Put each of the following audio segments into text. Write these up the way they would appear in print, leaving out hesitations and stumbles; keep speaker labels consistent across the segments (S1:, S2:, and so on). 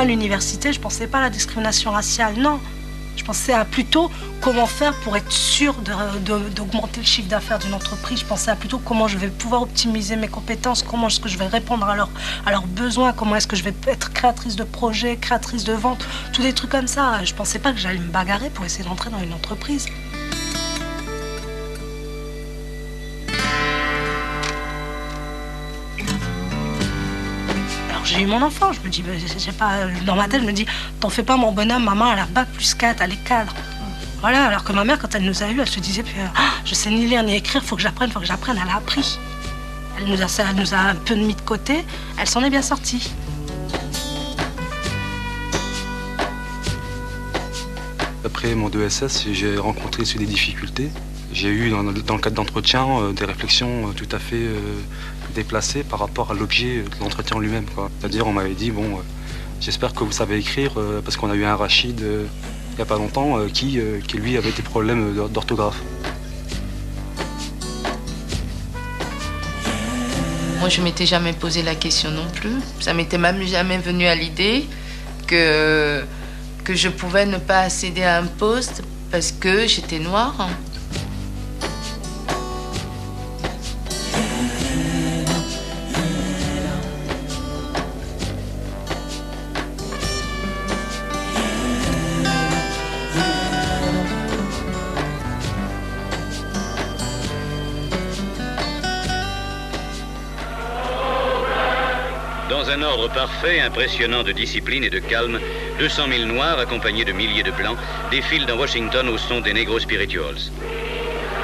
S1: l'université, je pensais pas à la discrimination raciale, non. Je pensais à plutôt comment faire pour être sûr d'augmenter le chiffre d'affaires d'une entreprise. Je pensais à plutôt comment je vais pouvoir optimiser mes compétences, comment est-ce que je vais répondre à leurs besoins, comment est-ce que je vais être créatrice de projets, créatrice de ventes, tous des trucs comme ça. Je pensais pas que j'allais me bagarrer pour essayer d'entrer dans une entreprise. J'ai eu mon enfant, je me dis, j'ai pas, dans ma tête, je me dis, t'en fais pas mon bonhomme, maman, elle a bac plus 4, elle est cadre. Voilà, alors que ma mère, quand elle nous a eu, elle se disait, je sais ni lire ni écrire, faut que j'apprenne, elle a appris. Elle nous a un peu mis de côté, elle s'en est bien sortie.
S2: Après mon 2SS, j'ai rencontré des difficultés. J'ai eu, dans le cadre d'entretien, des réflexions tout à fait déplacées par rapport à l'objet de l'entretien lui-même. C'est-à-dire, on m'avait dit, bon, j'espère que vous savez écrire, parce qu'on a eu un Rachid il n'y a pas longtemps qui lui avait des problèmes d'orthographe.
S3: Moi, je m'étais jamais posé la question non plus. Ça m'était même jamais venu à l'idée que je pouvais ne pas accéder à un poste parce que j'étais noire.
S4: Dans un ordre parfait, impressionnant de discipline et de calme, 200 000 Noirs, accompagnés de milliers de Blancs, défilent dans Washington au son des Negro Spirituals.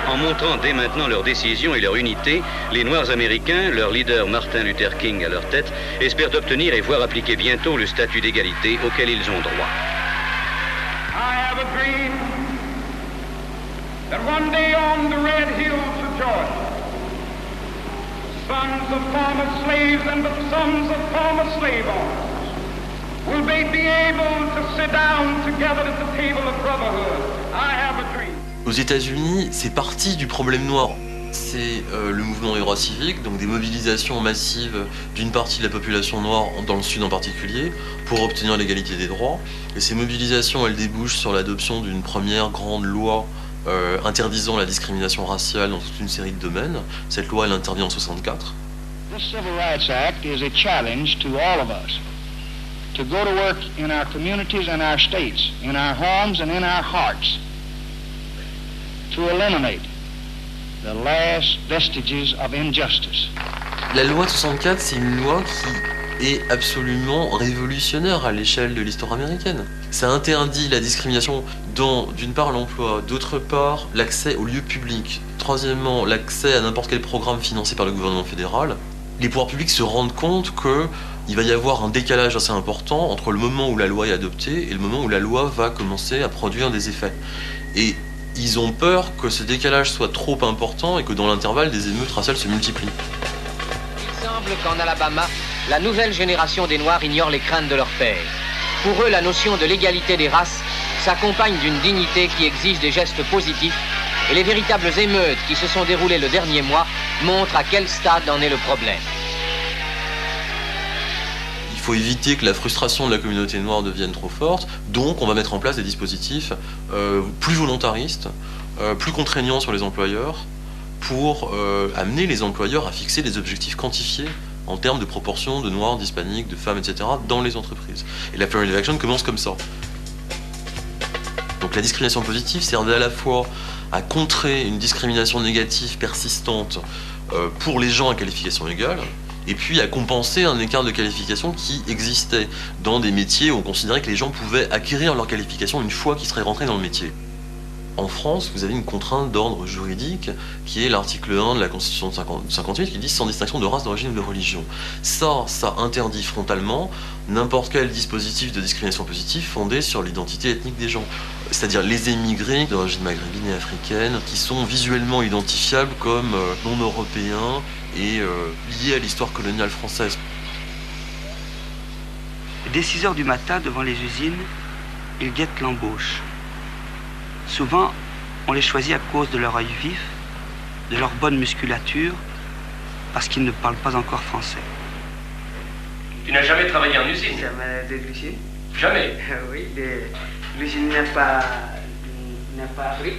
S4: En montrant dès maintenant leur décision et leur unité, les Noirs américains, leur leader Martin Luther King à leur tête, espèrent obtenir et voir appliquer bientôt le statut d'égalité auquel ils ont droit.
S5: I have a dream that one day on the red hills of Georgia, sons of former slaves and the sons of former slave owners will be able to sit down together at the table of brotherhood. I have a dream.
S6: Aux États-Unis, c'est parti du problème noir. C'est le mouvement des droits civiques, donc des mobilisations massives d'une partie de la population noire, dans le Sud en particulier, pour obtenir l'égalité des droits. Et ces mobilisations, elles débouchent sur l'adoption d'une première grande loi interdisant la discrimination raciale dans toute une série de domaines. Cette loi, elle intervient en 1964.
S5: This Civil Rights Act is a challenge to all of us to go to work in our communities and our states, in our homes and in our hearts, to eliminate the last vestiges of injustice.
S6: La loi de 64, c'est une loi qui est absolument révolutionnaire à l'échelle de l'histoire américaine. Ça interdit la discrimination dans, d'une part, l'emploi, d'autre part, l'accès aux lieux publics, troisièmement, l'accès à n'importe quel programme financé par le gouvernement fédéral. Les pouvoirs publics se rendent compte qu'il va y avoir un décalage assez important entre le moment où la loi est adoptée et le moment où la loi va commencer à produire des effets. Et ils ont peur que ce décalage soit trop important et que dans l'intervalle, des émeutes raciales se multiplient.
S7: Il semble qu'en Alabama, la nouvelle génération des Noirs ignore les craintes de leurs pères. Pour eux, la notion de l'égalité des races s'accompagne d'une dignité qui exige des gestes positifs, et les véritables émeutes qui se sont déroulées le dernier mois montrent à quel stade en est le problème.
S6: Il faut éviter que la frustration de la communauté noire devienne trop forte, donc on va mettre en place des dispositifs plus volontaristes, plus contraignants sur les employeurs, pour amener les employeurs à fixer des objectifs quantifiés en termes de proportion de noirs, d'hispaniques, de femmes, etc. dans les entreprises. Et l'affirmative action commence comme ça. Donc la discrimination positive servait à la fois à contrer une discrimination négative persistante pour les gens à qualification égale, et puis à compenser un écart de qualification qui existait dans des métiers où on considérait que les gens pouvaient acquérir leur qualification une fois qu'ils seraient rentrés dans le métier. En France, vous avez une contrainte d'ordre juridique qui est l'article 1 de la Constitution de 58 qui dit « sans distinction de race, d'origine ou de religion ». Ça interdit frontalement n'importe quel dispositif de discrimination positive fondé sur l'identité ethnique des gens. C'est-à-dire les émigrés d'origine maghrébine et africaine qui sont visuellement identifiables comme non-européens et liés à l'histoire coloniale française.
S8: Dès 6 heures du matin, devant les usines, ils guettent l'embauche. Souvent, on les choisit à cause de leur œil vif, de leur bonne musculature, parce qu'ils ne parlent pas encore français.
S9: Tu n'as jamais travaillé en usine?
S8: Ça m'a dégluché.
S9: Jamais.
S8: Oui, l'usine n'a pas Afrique.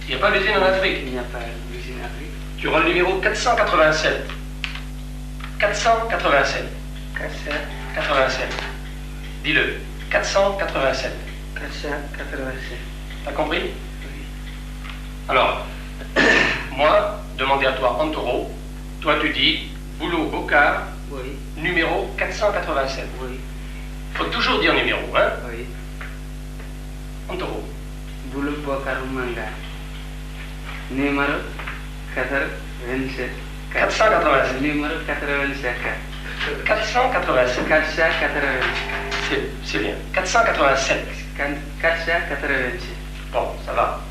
S9: Il n'y a pas d'usine en Afrique.
S8: Il n'y a pas d'usine en Afrique.
S9: Tu auras le numéro 487. 487. 487. Dis-le. 487.
S8: 487.
S9: T'as compris?
S8: Oui.
S9: Alors, moi, demander à toi en taureau. Toi, tu dis boulot Bocard,
S8: Oui.
S9: numéro 487.
S8: Oui.
S9: Faut toujours dire numéro, hein?
S8: Oui.
S9: En taureau.
S8: Boulot Bokar Manga. Numéro 427.
S9: 487.
S8: Numéro 87.
S9: 487.
S8: 487.
S9: C'est bien. 487.
S8: 487.
S9: Bon, ça va.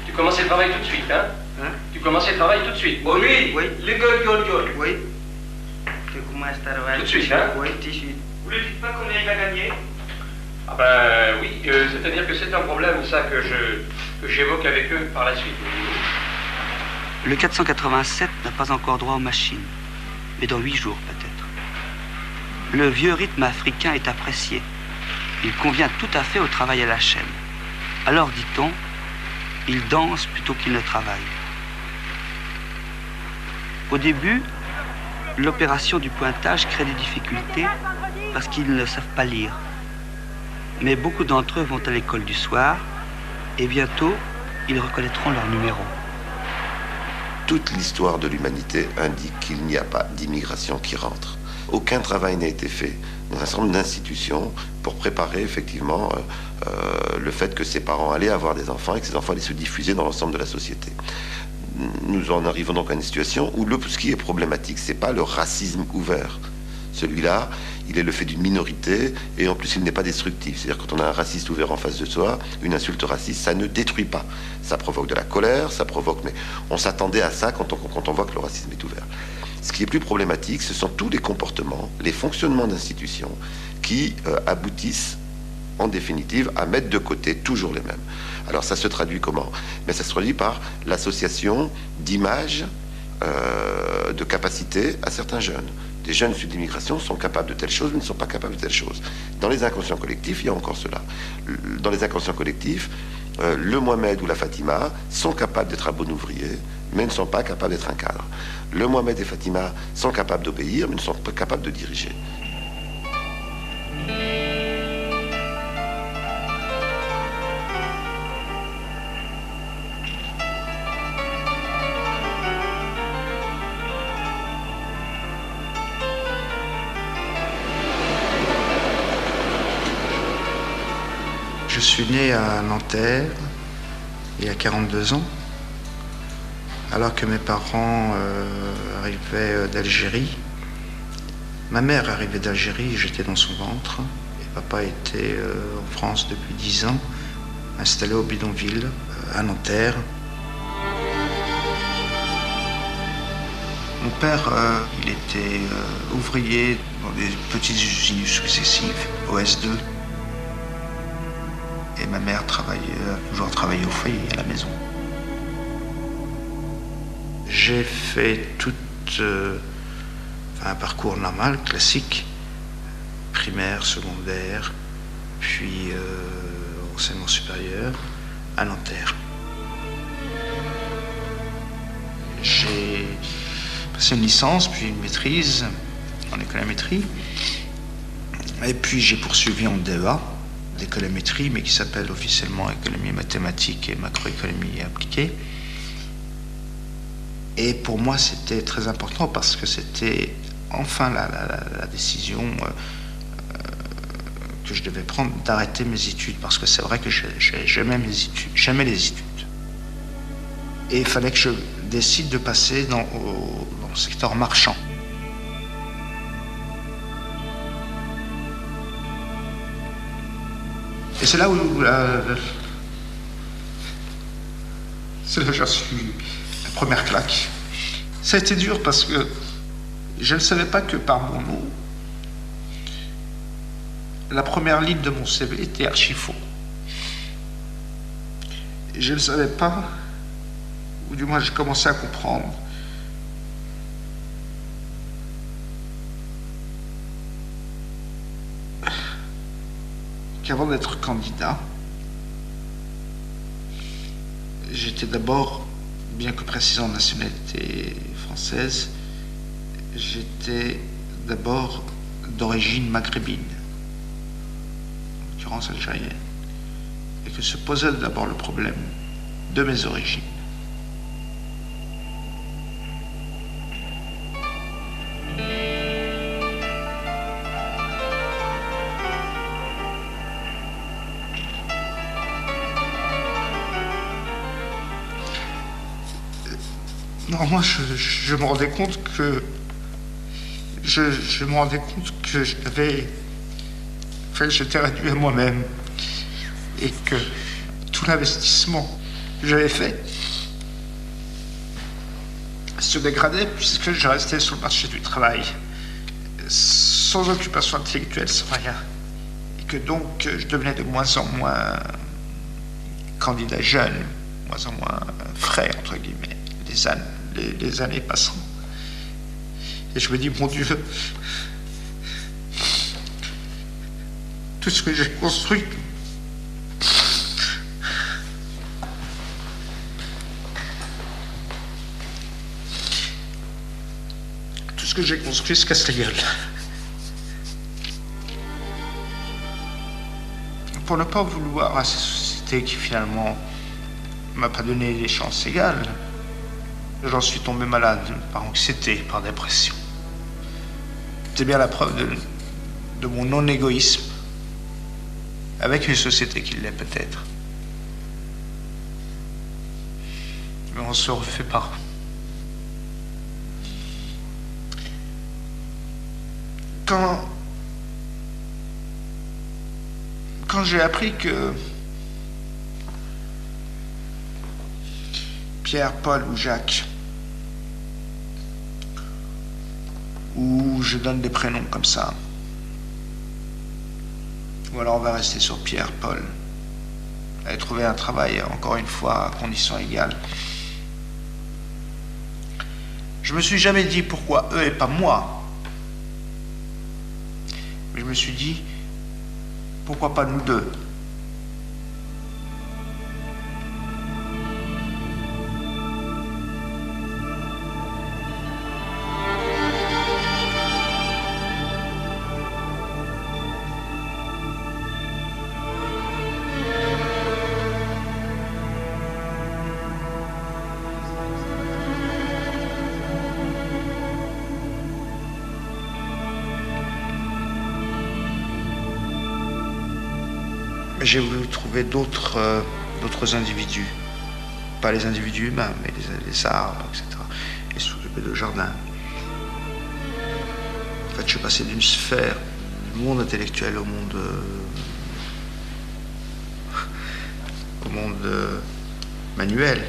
S9: Tu commences le travail tout de suite, hein?
S8: Hein?
S9: Tu commences le travail tout de suite.
S8: Oui. Oui.
S9: L'école,
S8: Oui. Tu commences à travailler.
S9: Tout de suite, hein?
S8: Oui, tout de suite.
S9: Vous ne dites pas combien il va gagner? Ah ben oui, c'est-à-dire que c'est un problème, ça, que j'évoque avec eux par la suite.
S8: Le 487 n'a pas encore droit aux machines, mais dans 8 jours peut-être. Le vieux rythme africain est apprécié. Il convient tout à fait au travail à la chaîne. Alors, dit-on, il danse plutôt qu'il ne travaille. Au début, l'opération du pointage crée des difficultés parce qu'ils ne savent pas lire. Mais beaucoup d'entre eux vont à l'école du soir et bientôt, ils reconnaîtront leur numéro.
S10: Toute l'histoire de l'humanité indique qu'il n'y a pas d'immigration qui rentre. Aucun travail n'a été fait dans un certain nombre d'institutions pour préparer effectivement le fait que ces parents allaient avoir des enfants et que ces enfants allaient se diffuser dans l'ensemble de la société. Nous en arrivons donc à une situation où ce qui est problématique, c'est pas le racisme ouvert. Celui-là, il est le fait d'une minorité et en plus il n'est pas destructif. C'est-à-dire quand on a un raciste ouvert en face de soi, une insulte raciste, ça ne détruit pas. Ça provoque de la colère, ça provoque... Mais on s'attendait à ça quand on voit que le racisme est ouvert. Ce qui est plus problématique, ce sont tous les comportements, les fonctionnements d'institutions qui aboutissent en définitive à mettre de côté toujours les mêmes. Alors ça se traduit comment? Mais ça se traduit par l'association d'images, de capacités à certains jeunes. Des jeunes issus d'immigration sont capables de telle chose, mais ne sont pas capables de telle chose. Dans les inconscients collectifs, il y a encore cela. Dans les inconscients collectifs, le Mohamed ou la Fatima sont capables d'être un bon ouvrier, mais ne sont pas capables d'être un cadre. Le Mohamed et Fatima sont capables d'obéir, mais ne sont pas capables de diriger.
S11: Je suis né à Nanterre il y a 42 ans, alors que mes parents arrivaient d'Algérie. Ma mère arrivait d'Algérie, j'étais dans son ventre, et papa était en France depuis 10 ans, installé au bidonville à Nanterre. Mon père, il était ouvrier dans des petites usines successives, OS2. Et ma mère toujours travaillé au foyer, à la maison. J'ai fait tout un parcours normal, classique, primaire, secondaire, puis enseignement supérieur à Nanterre. J'ai passé une licence, puis une maîtrise en économétrie, et puis j'ai poursuivi en DEA d'économétrie, mais qui s'appelle officiellement économie mathématique et macroéconomie appliquée. Et pour moi, c'était très important parce que c'était enfin la décision que je devais prendre d'arrêter mes études, parce que c'est vrai que j'aimais les études. Et il fallait que je décide de passer dans le secteur marchand. Et c'est là où c'est là que j'ai reçu la première claque. Ça a été dur parce que je ne savais pas que par mon nom, la première ligne de mon CV était archi faux. Et je ne savais pas, ou du moins j'ai commencé à comprendre, qu'avant d'être candidat, j'étais d'abord, bien que précisant nationalité française, j'étais d'abord d'origine maghrébine, en l'occurrence algérienne, et que se posait d'abord le problème de mes origines. Non, moi, je me rendais compte que je me rendais compte que j'étais réduit à moi-même et que tout l'investissement que j'avais fait se dégradait puisque je restais sur le marché du travail sans occupation intellectuelle, sans rien, et que donc je devenais de moins en moins candidat jeune, de moins en moins frais, entre guillemets, les années passant. Et je me dis, mon Dieu, tout ce que j'ai construit, se casse la gueule. Pour ne pas vouloir à cette société qui finalement m'a pas donné les chances égales, j'en suis tombé malade par anxiété, par dépression. C'est bien la preuve de mon non-égoïsme avec une société qui l'est peut-être. Mais on se refait pas. Quand j'ai appris que Pierre, Paul ou Jacques, ou je donne des prénoms comme ça, ou alors on va rester sur Pierre, Paul, et trouver un travail, encore une fois, à conditions égales. Je me suis jamais dit pourquoi eux et pas moi. Mais je me suis dit, pourquoi pas nous deux? J'ai voulu trouver d'autres individus, pas les individus humains, mais les arbres, etc. Et s'occuper de jardin. En fait, je suis passé d'une sphère du monde intellectuel au monde manuel.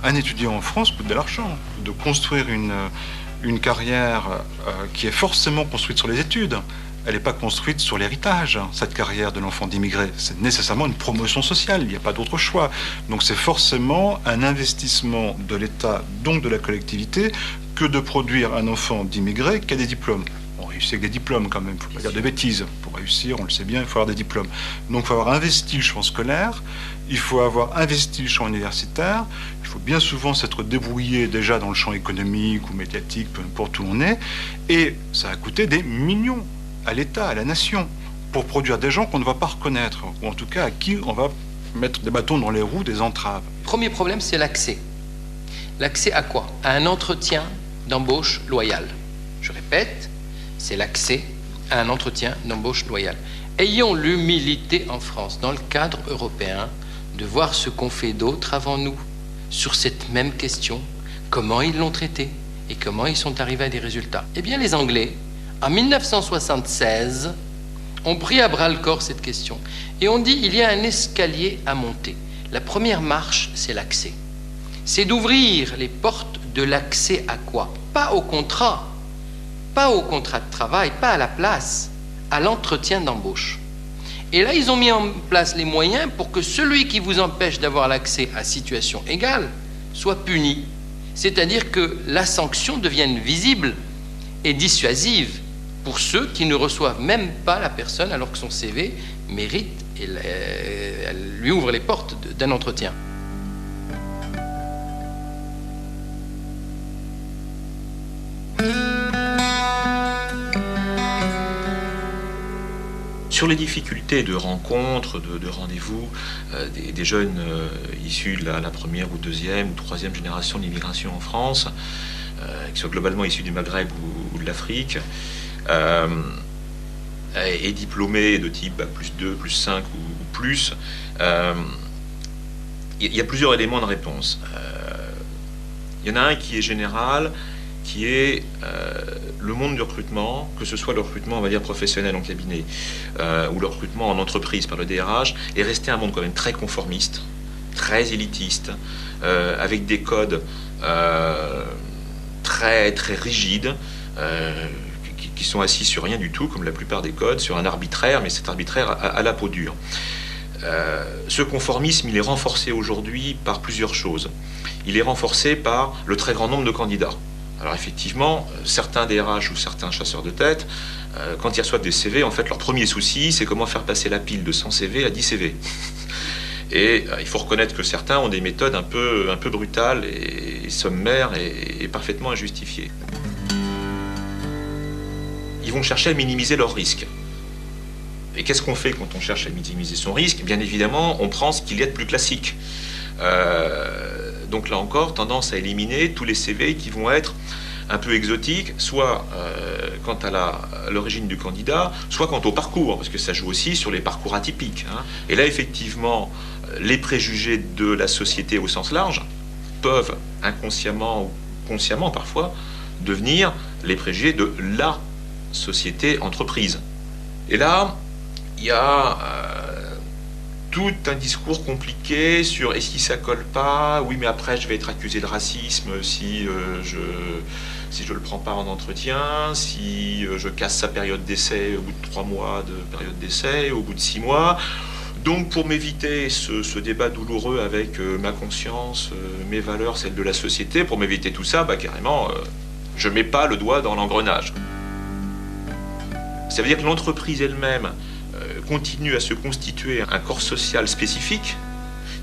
S12: Un étudiant en France coûte de l'argent. De construire une carrière qui est forcément construite sur les études, elle n'est pas construite sur l'héritage. Cette carrière de l'enfant d'immigré, c'est nécessairement une promotion sociale, il n'y a pas d'autre choix. Donc c'est forcément un investissement de l'État, donc de la collectivité, que de produire un enfant d'immigré qui a des diplômes. On réussit avec des diplômes quand même, il ne faut pas dire de bêtises. Pour réussir, on le sait bien, il faut avoir des diplômes. Donc il faut avoir investi le champ scolaire, il faut avoir investi le champ universitaire, il faut bien souvent s'être débrouillé déjà dans le champ économique ou médiatique, peu importe où on est, et ça a coûté des millions à l'État, à la nation, pour produire des gens qu'on ne va pas reconnaître, ou en tout cas à qui on va mettre des bâtons dans les roues, des entraves.
S7: Premier problème, c'est l'accès. L'accès à quoi? À un entretien d'embauche loyal. Je répète, c'est l'accès à un entretien d'embauche loyal. Ayons l'humilité en France, dans le cadre européen, de voir ce qu'ont fait d'autres avant nous sur cette même question, comment ils l'ont traité et comment ils sont arrivés à des résultats. Eh bien, les Anglais, en 1976, ont pris à bras-le-corps cette question et ont dit il y a un escalier à monter.
S13: La première marche, c'est l'accès. C'est d'ouvrir les portes de l'accès à quoi? Pas au contrat de travail, pas à la place, à l'entretien d'embauche. Et là, ils ont mis en place les moyens pour que celui qui vous empêche d'avoir l'accès à situation égale soit puni. C'est-à-dire que la sanction devienne visible et dissuasive pour ceux qui ne reçoivent même pas la personne alors que son CV mérite et elle lui ouvre les portes d'un entretien.
S14: Sur les difficultés de rencontre, de rendez-vous des jeunes issus de la première ou deuxième ou troisième génération d'immigration en France, qui sont globalement issus du Maghreb ou de l'Afrique, et diplômés de type +2, +5 ou plus, il y a plusieurs éléments de réponse. Il y en a un qui est général, qui est le monde du recrutement, que ce soit le recrutement, on va dire, professionnel en cabinet, ou le recrutement en entreprise par le DRH, est resté un monde quand même très conformiste, très élitiste, avec des codes très, très rigides, qui sont assis sur rien du tout, comme la plupart des codes, sur un arbitraire, mais cet arbitraire à la peau dure. Ce conformisme, il est renforcé aujourd'hui par plusieurs choses. Il est renforcé par le très grand nombre de candidats. Alors effectivement, certains DRH ou certains chasseurs de tête, quand ils reçoivent des CV, en fait, leur premier souci, c'est comment faire passer la pile de 100 CV à 10 CV. Et il faut reconnaître que certains ont des méthodes un peu brutales et sommaires et parfaitement injustifiées. Ils vont chercher à minimiser leurs risques. Et qu'est-ce qu'on fait quand on cherche à minimiser son risque? Bien évidemment, on prend ce qu'il y a de plus classique. Donc là encore, tendance à éliminer tous les CV qui vont être un peu exotiques, soit quant à l'origine du candidat, soit quant au parcours, parce que ça joue aussi sur les parcours atypiques. Et là, effectivement, les préjugés de la société au sens large peuvent inconsciemment ou consciemment parfois devenir les préjugés de la société entreprise. Et là, il y a tout un discours compliqué sur est-ce que ça colle pas, oui mais après je vais être accusé de racisme si je le prends pas en entretien, si je casse sa période d'essai au bout de 3 mois de période d'essai, au bout de 6 mois. Donc pour m'éviter ce débat douloureux avec ma conscience, mes valeurs, celles de la société, pour m'éviter tout ça, carrément, je mets pas le doigt dans l'engrenage. Ça veut dire que l'entreprise elle-même continue à se constituer un corps social spécifique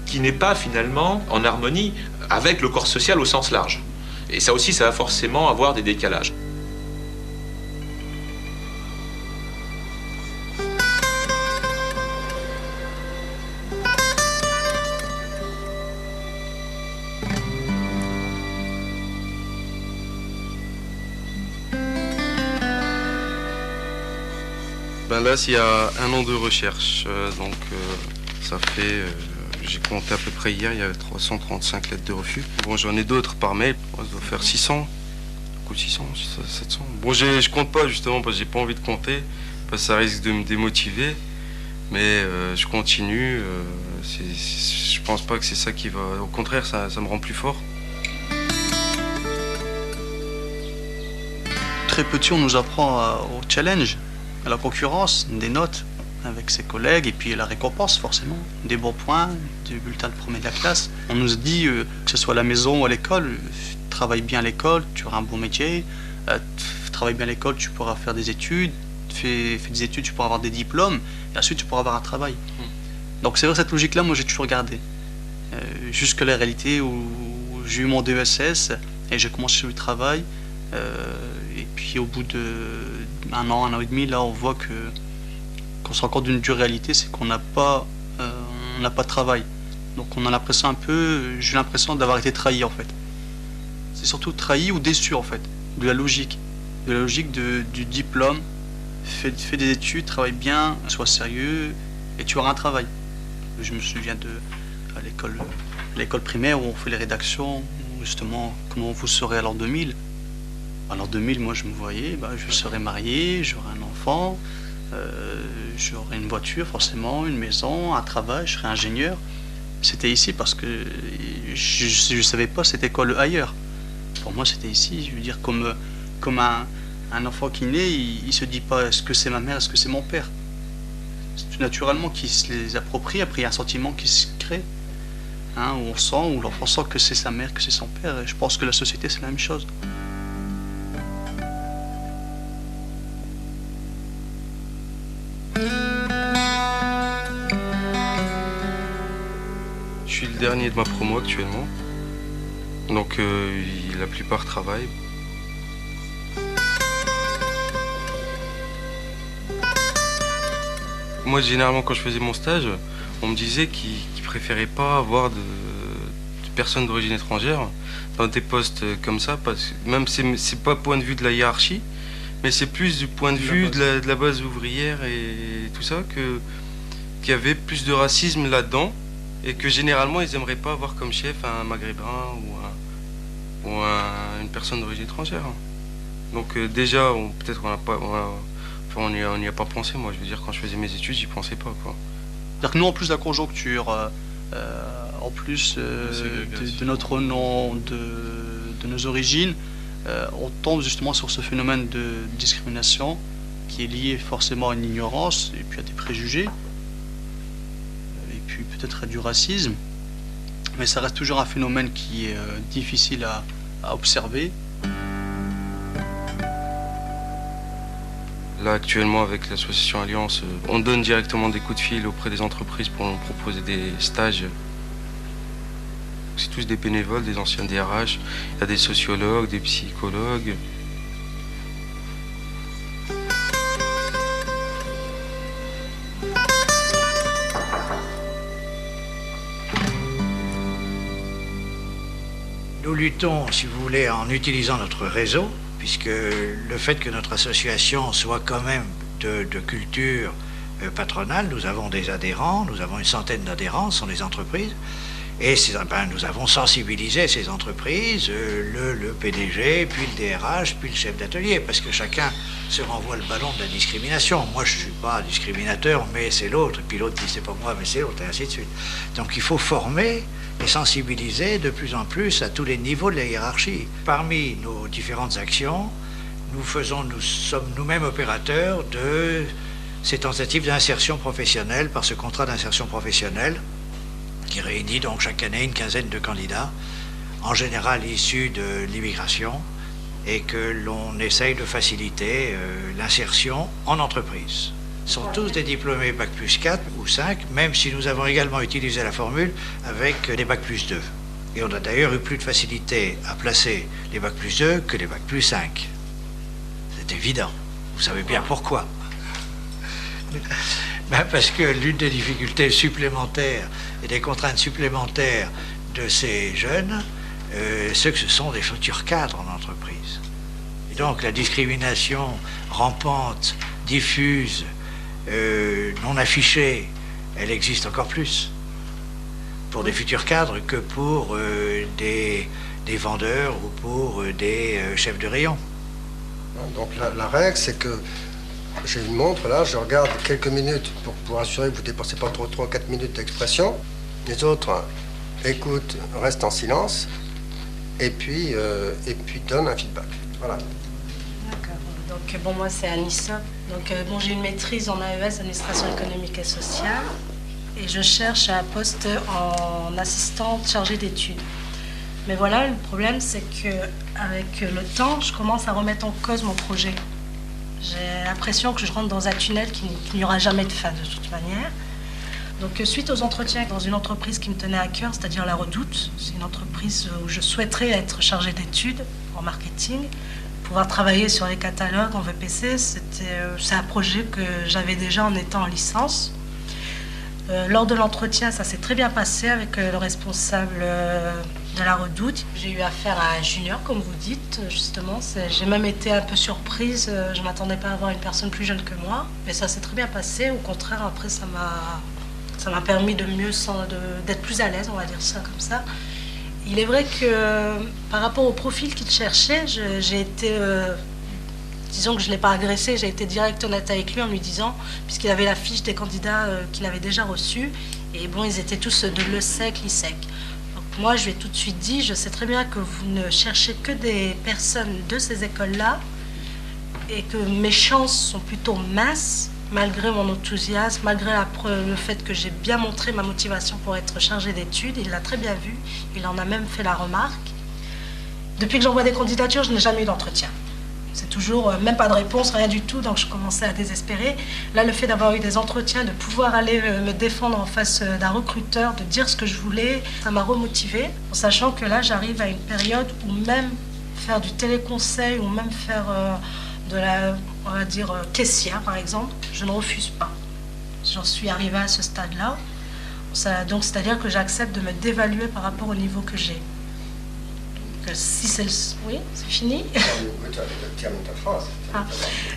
S14: qui n'est pas finalement en harmonie avec le corps social au sens large. Et ça aussi, ça va forcément avoir des décalages.
S2: Là, il y a 1 an de recherche, donc ça fait, j'ai compté à peu près hier, il y avait 335 lettres de refus. Bon, j'en ai d'autres par mail, ça doit faire 600, 600, 700. Bon, je compte pas justement parce que j'ai pas envie de compter, parce que ça risque de me démotiver, mais je continue, je pense pas que c'est ça qui va, au contraire, ça me rend plus fort.
S15: Très petit, on nous apprend au challenge, à la concurrence, des notes avec ses collègues et puis la récompense forcément, des bons points, du bulletin de premier de la classe. On nous dit que ce soit à la maison ou à l'école, travaille bien à l'école, tu auras un bon métier, travaille bien à l'école, tu pourras faire des études, fais des études, tu pourras avoir des diplômes et ensuite tu pourras avoir un travail. Donc c'est vrai, cette logique-là, moi j'ai toujours gardé. Jusqu'à la réalité où j'ai eu mon DESS et j'ai commencé le travail. Et puis au bout d'un an et demi, là on voit qu'on se rend compte d'une dure réalité, c'est qu'on n'a pas de travail. Donc on a l'impression j'ai l'impression d'avoir été trahi en fait. C'est surtout trahi ou déçu en fait, de la logique du diplôme, fais des études, travaille bien, sois sérieux et tu auras un travail. Je me souviens à l'école primaire où on fait les rédactions, justement comment vous serez à l'an 2000. À l'an 2000, moi je me voyais, je serais marié, j'aurais un enfant, j'aurais une voiture forcément, une maison, un travail, je serais ingénieur. C'était ici parce que je ne savais pas c'était quoi le ailleurs. Pour moi, c'était ici. Je veux dire, comme un enfant qui naît, il ne se dit pas est-ce que c'est ma mère, est-ce que c'est mon père. C'est tout naturellement qu'il se les approprie. Après, il y a un sentiment qui se crée. Hein, où on sent, où l'enfant sent que c'est sa mère, que c'est son père. Et je pense que la société, c'est la même chose.
S2: Je suis le dernier de ma promo actuellement. Donc la plupart travaillent. Moi, généralement, quand je faisais mon stage, on me disait qu'ils préféraient pas avoir de personnes d'origine étrangère dans des postes comme ça, parce que même c'est pas point de vue de la hiérarchie, mais c'est plus du point de vue de la base ouvrière et tout ça, qu'il y avait plus de racisme là-dedans, et que généralement ils aimeraient pas avoir comme chef un maghrébin ou une personne d'origine étrangère. Donc déjà, peut-être on n'y a pas pensé. Moi, je veux dire, quand je faisais mes études, j'y pensais pas, quoi.
S15: C'est-à-dire que nous, en plus de la conjoncture, en plus de notre nom, de nos origines, on tombe justement sur ce phénomène de discrimination qui est lié forcément à une ignorance et puis à des préjugés, et puis peut-être à du racisme. Mais ça reste toujours un phénomène qui est difficile à observer.
S2: Là, actuellement, avec l'association Alliance, on donne directement des coups de fil auprès des entreprises pour nous proposer des stages. C'est tous des bénévoles, des anciens DRH. Il y a des sociologues, des psychologues.
S16: Nous luttons, si vous voulez, en utilisant notre réseau, puisque le fait que notre association soit quand même de culture patronale, nous avons des adhérents, nous avons une centaine d'adhérents, ce sont des entreprises, et nous avons sensibilisé ces entreprises, le PDG, puis le DRH, puis le chef d'atelier, parce que chacun se renvoie le ballon de la discrimination. Moi, je ne suis pas discriminateur, mais c'est l'autre, et puis l'autre dit c'est pas moi, mais c'est l'autre, et ainsi de suite. Donc il faut former et sensibiliser de plus en plus à tous les niveaux de la hiérarchie. Parmi nos différentes actions, nous sommes nous-mêmes opérateurs de ces tentatives d'insertion professionnelle par ce contrat d'insertion professionnelle qui réunit donc chaque année une quinzaine de candidats, en général issus de l'immigration, et que l'on essaye de faciliter l'insertion en entreprise. Sont tous des diplômés Bac plus 4 ou 5, même si nous avons également utilisé la formule avec des Bac plus 2. Et on a d'ailleurs eu plus de facilité à placer les Bac plus 2 que les Bac plus 5. C'est évident. Vous savez bien pourquoi. Parce que l'une des difficultés supplémentaires et des contraintes supplémentaires de ces jeunes, c'est que ce sont des futurs cadres en entreprise. Et donc la discrimination rampante, diffuse, non affichée, elle existe encore plus pour des futurs cadres que pour des vendeurs ou pour des chefs de rayon.
S17: Donc la règle, c'est que j'ai une montre là, je regarde quelques minutes pour assurer que vous ne dépensez pas trop 3-4 minutes d'expression. Les autres écoutent, restent en silence et puis donnent un feedback. Voilà.
S1: D'accord. Donc bon, moi c'est Anissa. Donc bon, j'ai une maîtrise en AES, administration économique et sociale, et je cherche un poste en assistante chargée d'études. Mais voilà, le problème c'est que avec le temps, je commence à remettre en cause mon projet. J'ai l'impression que je rentre dans un tunnel qu'il n'y aura jamais de fin de toute manière. Donc suite aux entretiens dans une entreprise qui me tenait à cœur, c'est-à-dire La Redoute, c'est une entreprise où je souhaiterais être chargée d'études en marketing, pouvoir travailler sur les catalogues en VPC, c'est un projet que j'avais déjà en étant en licence. Lors de l'entretien, ça s'est très bien passé avec le responsable de La Redoute. J'ai eu affaire à un junior, comme vous dites, justement. J'ai même été un peu surprise. Je ne m'attendais pas à avoir une personne plus jeune que moi. Mais ça s'est très bien passé. Au contraire, après, ça m'a permis d'être plus à l'aise, on va dire ça comme ça. Il est vrai que par rapport au profil qu'il cherchait, j'ai été... disons que je ne l'ai pas agressé, j'ai été direct honnête avec lui en lui disant, puisqu'il avait la fiche des candidats qu'il avait déjà reçus, Et bon, ils étaient tous de l'ESSEC, l'ISSEC. Donc moi, je lui ai tout de suite dit, je sais très bien que vous ne cherchez que des personnes de ces écoles-là et que mes chances sont plutôt minces, malgré mon enthousiasme, malgré le fait que j'ai bien montré ma motivation pour être chargée d'études. Il l'a très bien vu, il en a même fait la remarque. Depuis que j'envoie des candidatures, je n'ai jamais eu d'entretien. C'est toujours même pas de réponse, rien du tout, donc je commençais à désespérer. Là, le fait d'avoir eu des entretiens, de pouvoir aller me défendre en face d'un recruteur, de dire ce que je voulais, ça m'a remotivée, en sachant que là, j'arrive à une période où même faire du téléconseil ou même faire de la, on va dire, caissière, par exemple, je ne refuse pas. J'en suis arrivée à ce stade-là. Donc, c'est-à-dire que j'accepte de me dévaluer par rapport au niveau que j'ai. Que si c'est oui, c'est fini.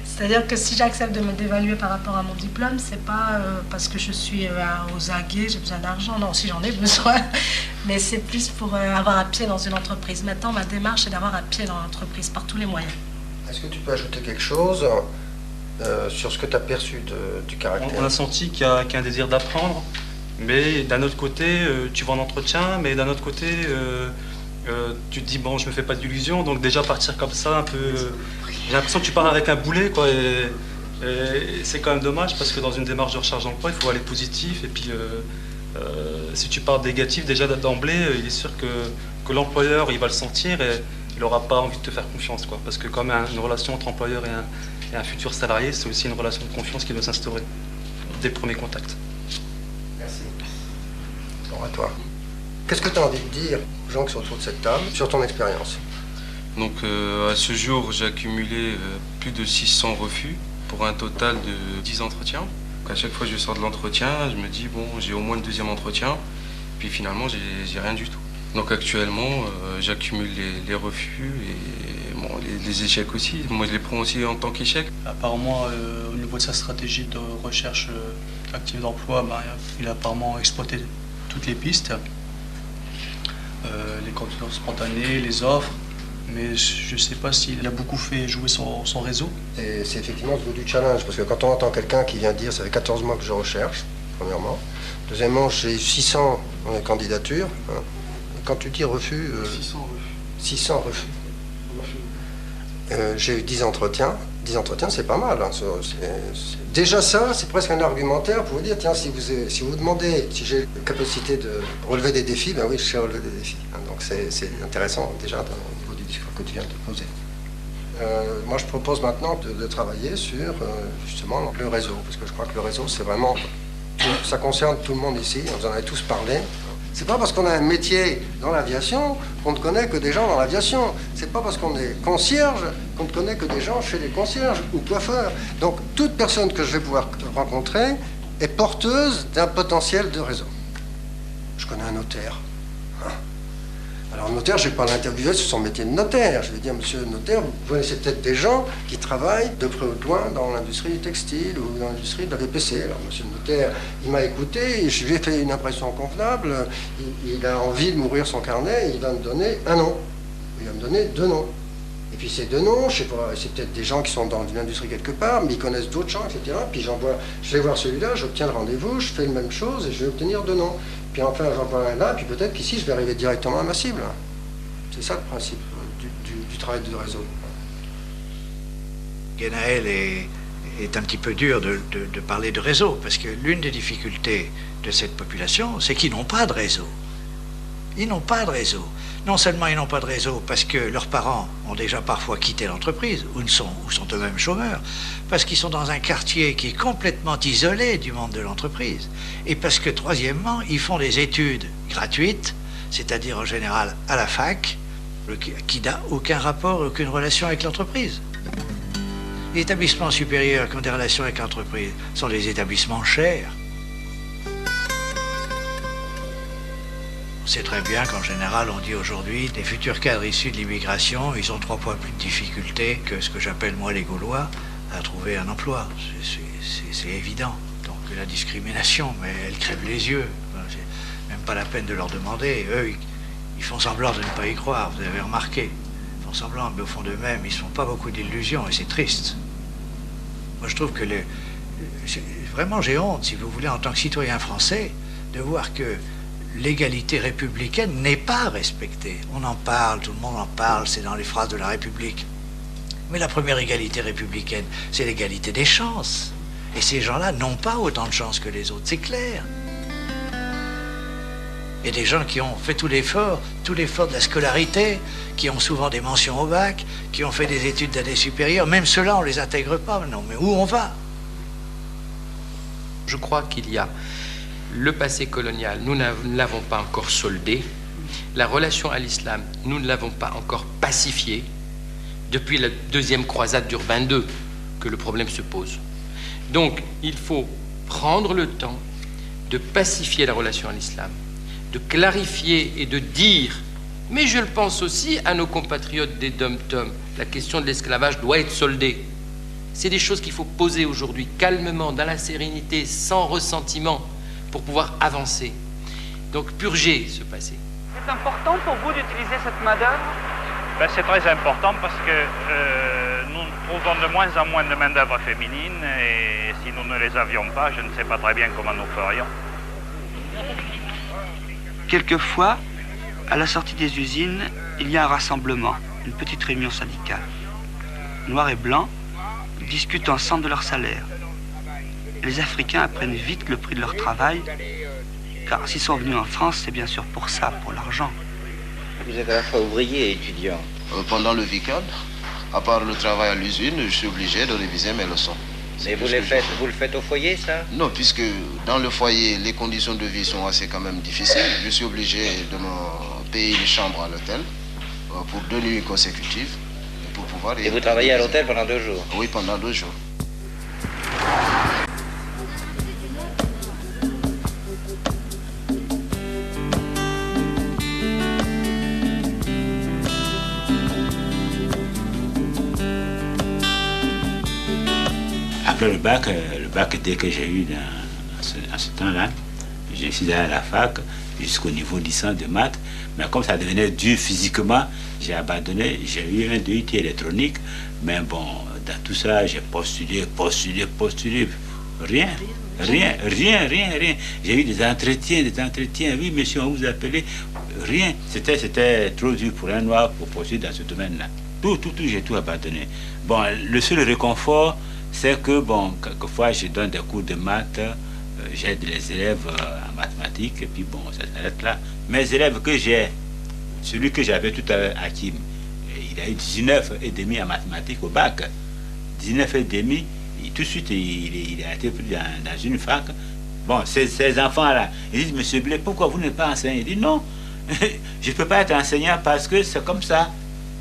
S1: C'est-à-dire que si j'accepte de me dévaluer par rapport à mon diplôme, c'est pas parce que je suis aux aguets, j'ai besoin d'argent. Non, si j'en ai besoin, mais c'est plus pour avoir un pied dans une entreprise. Maintenant, ma démarche est d'avoir un pied dans l'entreprise par tous les moyens.
S17: Est-ce que tu peux ajouter quelque chose sur ce que tu as perçu du caractère?
S2: On a senti qu'il y a un désir d'apprendre, mais d'un autre côté, tu vas en entretien, mais d'un autre côté, tu te dis, bon, je me fais pas d'illusions, donc déjà partir comme ça, un peu... j'ai l'impression que tu pars avec un boulet, quoi, et c'est quand même dommage, parce que dans une démarche de recherche d'emploi, il faut aller positif, et puis si tu pars négatif, déjà d'emblée, il est sûr que l'employeur, il va le sentir, et il n'aura pas envie de te faire confiance, quoi, parce que comme une relation entre employeur et un futur salarié, c'est aussi une relation de confiance qui doit s'instaurer dès le premier contact.
S17: Merci. Bon, à toi. Qu'est-ce que tu as envie de dire aux gens qui sont autour de cette table sur ton expérience?
S18: Donc à ce jour, j'ai accumulé plus de 600 refus pour un total de 10 entretiens. Donc, à chaque fois que je sors de l'entretien, je me dis, bon, j'ai au moins le deuxième entretien, puis finalement, j'ai rien du tout. Donc actuellement, j'accumule les refus et bon, les échecs aussi. Moi, je les prends aussi en tant qu'échec.
S15: Apparemment, au niveau de sa stratégie de recherche active d'emploi, il a apparemment exploité toutes les pistes. Les candidatures spontanées, les offres, mais je ne sais pas s'il a beaucoup fait jouer son réseau.
S17: C'est effectivement ce goût du challenge, parce que quand on entend quelqu'un qui vient dire « ça fait 14 mois que je recherche », premièrement. Deuxièmement, j'ai 600 candidatures. Hein. Quand tu dis refus... 600 refus. J'ai eu 10 entretiens. 10 entretiens, c'est pas mal. Hein. Déjà ça, c'est presque un argumentaire pour vous dire, tiens, si vous demandez si j'ai la capacité de relever des défis, ben oui, je sais relever des défis. Hein. Donc c'est intéressant déjà au niveau du discours que tu viens de poser. Moi, je propose maintenant de travailler sur justement le réseau, parce que je crois que le réseau, c'est vraiment... Ça concerne tout le monde ici, vous en avez tous parlé. C'est pas parce qu'on a un métier dans l'aviation qu'on ne connaît que des gens dans l'aviation. C'est pas parce qu'on est concierge qu'on ne connaît que des gens chez les concierges ou coiffeurs. Donc toute personne que je vais pouvoir rencontrer est porteuse d'un potentiel de réseau. Je connais un notaire. Alors le notaire, je ne vais pas l'interviewer sur son métier de notaire. Je vais dire, monsieur le notaire, vous connaissez peut-être des gens qui travaillent de près ou de loin dans l'industrie du textile ou dans l'industrie de la VPC. Alors monsieur le notaire, il m'a écouté, je lui ai fait une impression convenable, il a envie de m'ouvrir son carnet, il va me donner un nom. Il va me donner 2 noms. Et puis ces 2 noms, je sais pas, c'est peut-être des gens qui sont dans une industrie quelque part, mais ils connaissent d'autres gens, etc. Puis je vais voir celui-là, j'obtiens le rendez-vous, je fais la même chose et je vais obtenir 2 noms. Puis enfin, j'en vois un là, puis peut-être qu'ici, je vais arriver directement à ma cible. C'est ça le principe du travail de réseau.
S16: Genaël est un petit peu dur de parler de réseau, parce que l'une des difficultés de cette population, c'est qu'ils n'ont pas de réseau. Ils n'ont pas de réseau. Non seulement ils n'ont pas de réseau parce que leurs parents ont déjà parfois quitté l'entreprise, ou sont eux-mêmes chômeurs, parce qu'ils sont dans un quartier qui est complètement isolé du monde de l'entreprise, et parce que, troisièmement, ils font des études gratuites, c'est-à-dire en général à la fac, qui n'a aucun rapport, aucune relation avec l'entreprise. Les établissements supérieurs qui ont des relations avec l'entreprise sont des établissements chers. On sait très bien qu'en général, on dit aujourd'hui, les futurs cadres issus de l'immigration, ils ont 3 fois plus de difficultés que ce que j'appelle moi les Gaulois à trouver un emploi. C'est évident. Donc la discrimination, mais elle crève les yeux. C'est même pas la peine de leur demander. Eux, ils font semblant de ne pas y croire, vous avez remarqué. Ils font semblant, mais au fond d'eux-mêmes, ils ne se font pas beaucoup d'illusions, et c'est triste. Moi, je trouve que vraiment, j'ai honte, si vous voulez, en tant que citoyen français, de voir que l'égalité républicaine n'est pas respectée. On en parle, tout le monde en parle, c'est dans les phrases de la République. Mais la première égalité républicaine, c'est l'égalité des chances. Et ces gens-là n'ont pas autant de chances que les autres, c'est clair. Il y a des gens qui ont fait tout l'effort de la scolarité, qui ont souvent des mentions au bac, qui ont fait des études d'année supérieure. Même ceux-là, on ne les intègre pas. Non, mais où on va?
S13: Je crois qu'il y a le passé colonial, nous ne l'avons pas encore soldé. La relation à l'islam, nous ne l'avons pas encore pacifiée. Depuis la deuxième croisade d'Urbain II que le problème se pose. Donc, il faut prendre le temps de pacifier la relation à l'islam, de clarifier et de dire, mais je le pense aussi à nos compatriotes des dom-tom, la question de l'esclavage doit être soldée. C'est des choses qu'il faut poser aujourd'hui, calmement, dans la sérénité, sans ressentiment, pour pouvoir avancer. Donc, purger ce passé.
S19: C'est important pour vous d'utiliser cette main-d'œuvre? Ben, c'est très important parce que nous trouvons de moins en moins de main-d'œuvre féminine et si nous ne les avions pas, je ne sais pas très bien comment nous ferions.
S8: Quelquefois, à la sortie des usines, il y a un rassemblement, une petite réunion syndicale. Noirs et blancs discutent ensemble de leur salaire. Les Africains apprennent vite le prix de leur travail, car s'ils sont venus en France, c'est bien sûr pour ça, pour l'argent.
S20: Vous êtes à la fois ouvrier et étudiant.
S21: Pendant le week-end, à part le travail à l'usine, je suis obligé de réviser mes leçons.
S20: Mais vous le faites au foyer, ça?
S21: Non, puisque dans le foyer, les conditions de vie sont assez quand même difficiles. Je suis obligé de me payer une chambre à l'hôtel pour 2 nuits consécutives. Pour pouvoir
S20: et vous travaillez à l'hôtel pendant 2 jours?
S21: Oui, pendant 2 jours.
S22: Après le bac, dès que j'ai eu dans ce temps-là, je suis allé à la fac jusqu'au niveau licence de maths. Mais comme ça devenait dur physiquement, j'ai abandonné. J'ai eu un DUT électronique. Mais bon, dans tout ça, j'ai postulé. Rien. J'ai eu des entretiens. Oui, monsieur, on vous appelait. Rien. C'était trop dur pour un noir pour postuler dans ce domaine-là. Tout, j'ai tout abandonné. Bon, le seul réconfort, c'est que, bon, quelquefois, je donne des cours de maths, j'aide les élèves en mathématiques, et puis bon, ça s'arrête là. Mes élèves que j'ai, celui que j'avais tout à l'heure, Hakim, il a eu 19,5 en mathématiques au bac. 19,5, tout de suite, il a été pris dans une fac. Bon, ces enfants-là, ils disent, monsieur Blé, pourquoi vous n'êtes pas enseignant? Il dit, non, je ne peux pas être enseignant parce que c'est comme ça.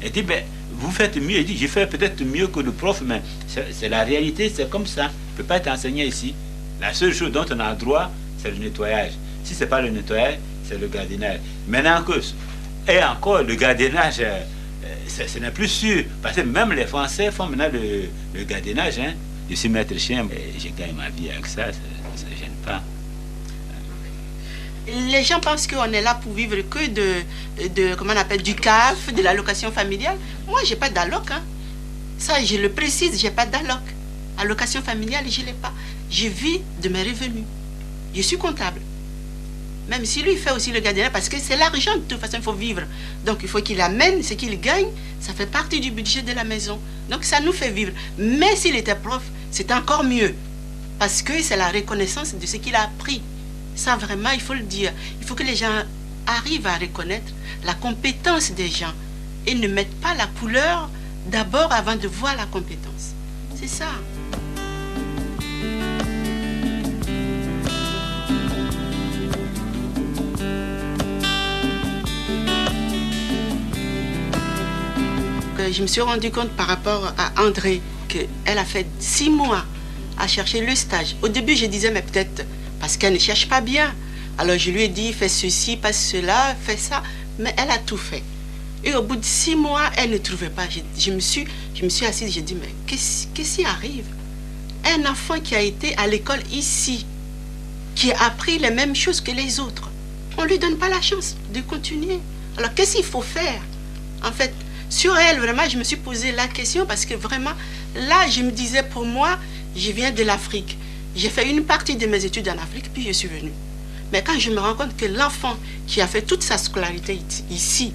S22: Il dit, ben, vous faites mieux. Il dit, je fais peut-être mieux que le prof, mais c'est la réalité, c'est comme ça. Je ne peux pas être enseignant ici. La seule chose dont on a droit, c'est le nettoyage. Si ce n'est pas le nettoyage, c'est le gardiennage. Maintenant que, et encore, le gardiennage, ce n'est plus sûr. Parce que même les Français font maintenant le gardiennage. Hein. Je suis maître chien, et je gagne ma vie avec ça, ça ne gêne pas.
S23: Les gens pensent qu'on est là pour vivre que de comment on appelle, du CAF, de l'allocation familiale. Moi, je n'ai pas d'alloc. Hein. Ça, je le précise, je n'ai pas d'alloc. Allocation familiale, je ne l'ai pas. Je vis de mes revenus. Je suis comptable. Même si lui fait aussi le gardiennage, parce que c'est l'argent, de toute façon, il faut vivre. Donc, il faut qu'il amène ce qu'il gagne. Ça fait partie du budget de la maison. Donc, ça nous fait vivre. Mais s'il était prof, c'est encore mieux. Parce que c'est la reconnaissance de ce qu'il a appris. Ça, vraiment, il faut le dire. Il faut que les gens arrivent à reconnaître la compétence des gens et ne mettent pas la couleur d'abord avant de voir la compétence. C'est ça. Je me suis rendu compte par rapport à André qu'elle a fait 6 mois à chercher le stage. Au début, je disais, mais peut-être parce qu'elle ne cherche pas bien. Alors je lui ai dit, fais ceci, fais cela, fais ça. Mais elle a tout fait. Et au bout de 6 mois, elle ne trouvait pas. Je me suis assise, j'ai dit, mais qu'est-ce qui arrive? Un enfant qui a été à l'école ici, qui a appris les mêmes choses que les autres, on ne lui donne pas la chance de continuer. Alors qu'est-ce qu'il faut faire? En fait, sur elle, vraiment, je me suis posé la question parce que vraiment, là, je me disais, pour moi, je viens de l'Afrique. J'ai fait une partie de mes études en Afrique, puis je suis venue. Mais quand je me rends compte que l'enfant qui a fait toute sa scolarité ici